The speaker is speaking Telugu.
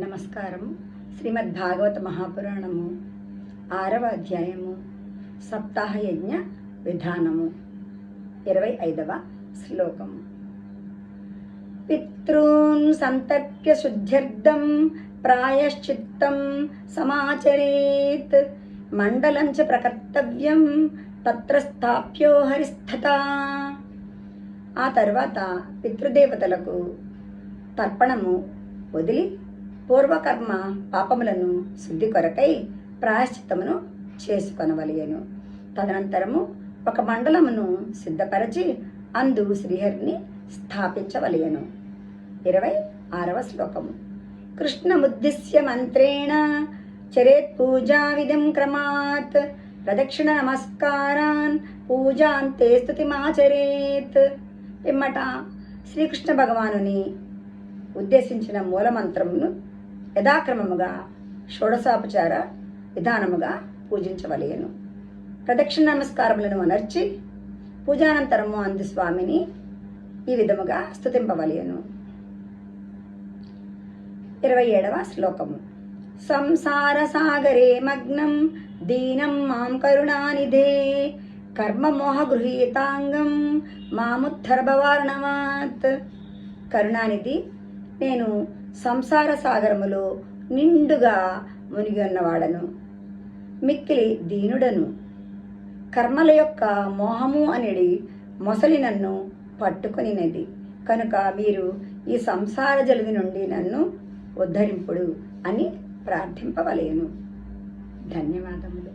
నమస్కారం. శ్రీమద్భాగవత మహాపురాణము 6వ అధ్యాయము సప్తాహ యజ్ఞ విధానము 25వ శ్లోకము. పితॄన్ సంతర్ప్య శుద్ధ్యర్థం ప్రాయశ్చిత్తం సమాచరేత్ మండలం చ ప్రకర్తవ్యం తత్ర స్థాప్యో హరిస్థతా. ఆ తర్వాత పితృదేవతలకు తర్పణము వదిలి పూర్వకర్మ పాపములను శుద్ధి కొరకై ప్రాయశ్చిత్తమును చేసుకొనవలెను. తదనంతరము ఒక మండలమును సిద్ధపరచి అందు శ్రీహరిని స్థాపించవలెను. 26వ శ్లోకము. కృష్ణముద్దిశ్య మంత్రేణ చరేత్ పూజా విధిం క్రమాత్ ప్రదక్షిణ నమస్కారాన్ పూజాంతే స్తుతిమాచరేత్. పిమ్మట శ్రీకృష్ణ భగవానుని ఉద్దేశించిన మూలమంత్రమును యథాక్రమముగా షోడశోపచార విధానముగా పూజించవలెను. ప్రదక్షిణ నమస్కారములను అనర్చి పూజానంతరము అందు స్వామిని ఈ విధముగా స్తుతింపవలెను. 27వ శ్లోకము. సంసార సాగరే మగ్నం దీనం మాం కరుణానిధే కర్మమోహ గృహీతాంగం మాముద్ధర భవార్ణవాత్. కరుణానిధి, నేను సంసార సాగరములో నిండుగా మునిగి ఉన్నవాడను, మిక్కిలి దీనుడను. కర్మల యొక్క మోహము అనేది మొసలి నన్ను పట్టుకొనినది కనుక మీరు ఈ సంసార జలది నుండి నన్ను ఉద్ధరింపుడు అని ప్రార్థింపవలెను. ధన్యవాదములు.